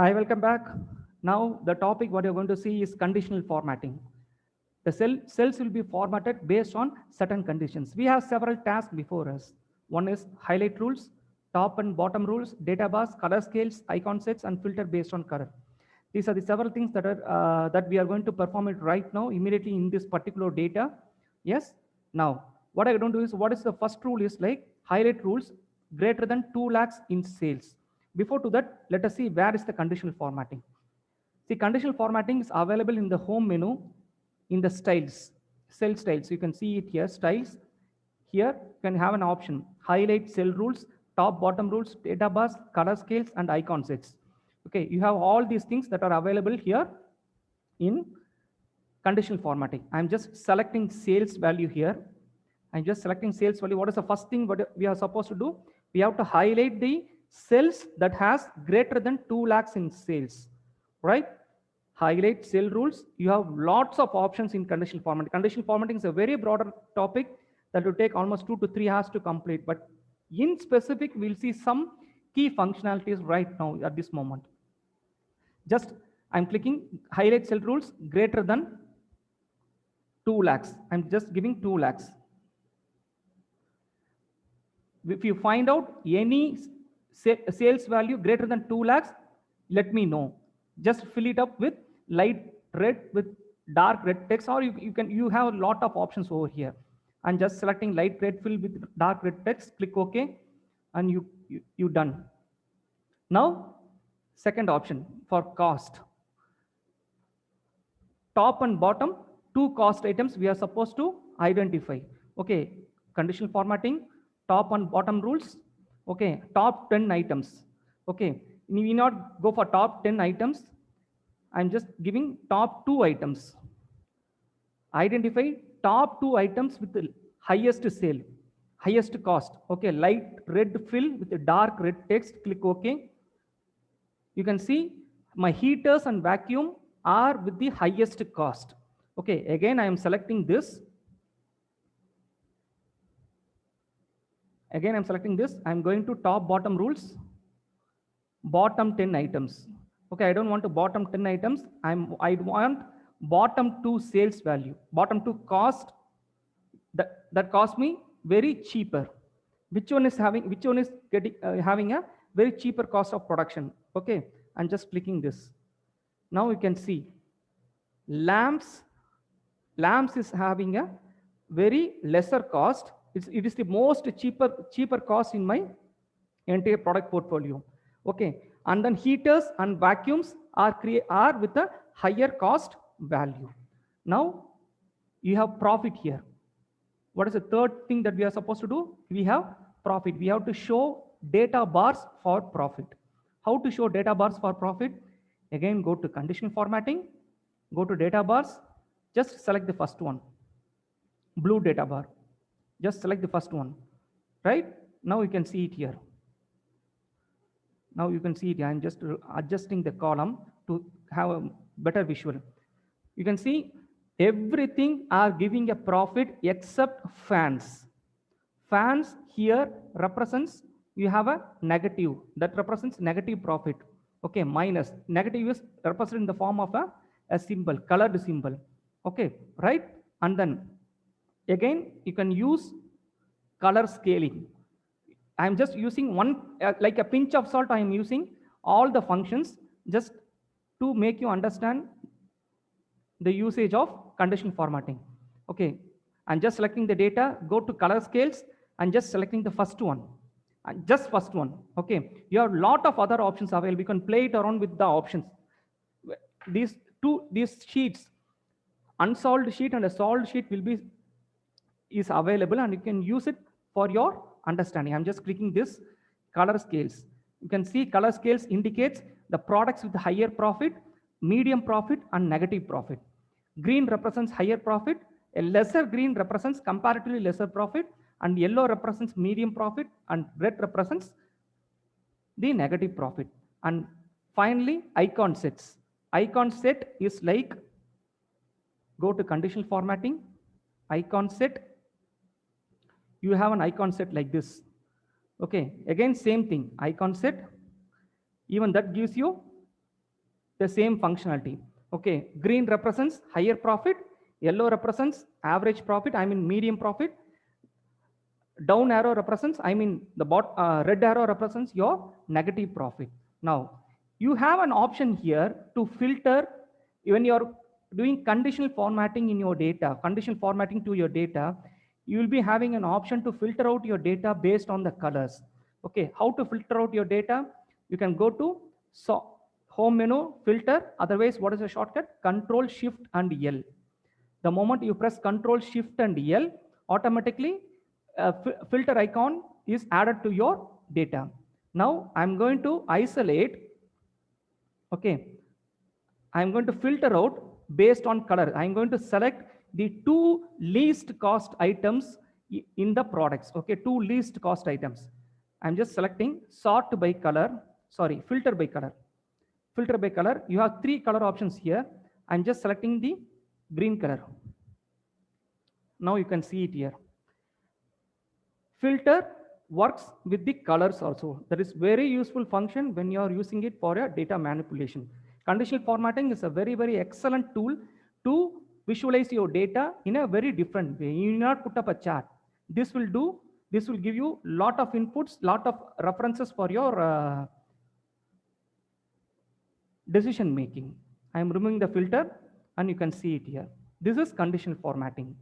Hi, welcome back. Now the topic what you're going to see is conditional formatting. The cells will be formatted based on certain conditions. We have several tasks before us. One is highlight rules, top and bottom rules, data bars, color scales, icon sets, and filter based on color. These are the several things that we are going to perform it right now, immediately in this particular data. Yes. Now, what I don't do is what is the first rule is like highlight rules greater than 2 lakhs in sales. Before to that, let us see where is the conditional formatting. See, conditional formatting is available in the home menu in the styles, cell styles. You can see it here, styles. Here you can have an option, highlight cell rules, top bottom rules, data bars, color scales, and icon sets. Okay, you have all these things that are available here in conditional formatting. I'm just selecting sales value here. I'm just selecting sales value. What is the first thing what we are supposed to do? We have to highlight the cells that has greater than 2 lakhs in sales, right? Highlight cell rules. You have lots of options in conditional formatting. Conditional formatting is a very broader topic that will take almost 2 to 3 hours to complete. But in specific, we'll see some key functionalities right now at this moment. Just I'm clicking highlight cell rules greater than 2 lakhs. I'm just giving 2 lakhs. If you find out any sales value greater than 2 lakhs, let me know. Just fill it up with light red with dark red text, or you have a lot of options over here. I'm just selecting light red fill with dark red text, click OK, and you done. Now, second option for cost. Top and bottom, two cost items we are supposed to identify. Okay, conditional formatting, top and bottom rules. Okay, top 10 items. Okay, we need not go for top 10 items. I'm just giving top 2 items. Identify top 2 items with the highest sale, highest cost. Okay, light red fill with the dark red text, click OK. You can see my heaters and vacuum are with the highest cost. Okay, again, I am selecting this. Again, I'm selecting this. I'm going to top bottom rules, bottom 10 items. Okay, I don't want to bottom 10 items. I want bottom 2 sales value, bottom 2 cost that cost me very cheaper. Which one is getting having a very cheaper cost of production. Okay, I'm just clicking this. Now you can see lamps is having a very lesser cost. It is the most cheaper cost in my entire product portfolio. Okay, and then heaters and vacuums are with a higher cost value. Now you have profit here. What is the third thing that we are supposed to do? We have profit. We have to show data bars for profit. How to show data bars for profit? Again, go to conditional formatting, go to data bars, just select the first one, blue data bar. Just select the first one, right? Now you can see it here. Now you can see it. I'm just adjusting the column to have a better visual. You can see everything are giving a profit except fans. Fans here represents you have a negative that represents negative profit. Okay, minus negative is represented in the form of a symbol, colored symbol. Okay, right? And then again you can use color scaling. I'm just using one like a pinch of salt. I am using all the functions just to make you understand the usage of conditional formatting. Okay, I'm just selecting the data, go to color scales, and just selecting the first one. And just first one. Okay, you have a lot of other options available. You can play it around with the options. These sheets, unsolved sheet and a solved sheet is available, and you can use it for your understanding. I'm just clicking this color scales. You can see color scales indicates the products with higher profit, medium profit, and negative profit. Green represents higher profit, a lesser green represents comparatively lesser profit, and yellow represents medium profit, and red represents the negative profit. And finally, icon sets. Icon set is like, go to conditional formatting, icon set. You have an icon set like this. Okay, again, same thing, icon set. Even that gives you the same functionality. Okay, green represents higher profit, yellow represents average profit, I mean medium profit, down arrow represents, I mean the red arrow represents your negative profit. Now you have an option here to filter when you're doing conditional formatting in your data, conditional formatting to your data. You will be having an option to filter out your data based on the colors. Okay, how to filter out your data? You can go to so home menu, filter, otherwise what is the shortcut? Control Shift and L. The moment you press Control Shift and L, automatically a filter icon is added to your data. Now I'm going to isolate. Okay, I'm going to filter out based on color. I'm going to select the two least cost items in the products. Okay, two least cost items. I'm just selecting sort by color, sorry, filter by color. Filter by color, you have three color options here. I'm just selecting the green color. Now you can see it here. Filter works with the colors also. That is very useful function when you are using it for a data manipulation. Conditional formatting is a very, very excellent tool to visualize your data in a very different way. You need not put up a chart. This will do, this will give you lot of inputs, lot of references for your decision making. I am removing the filter and you can see it here. This is conditional formatting.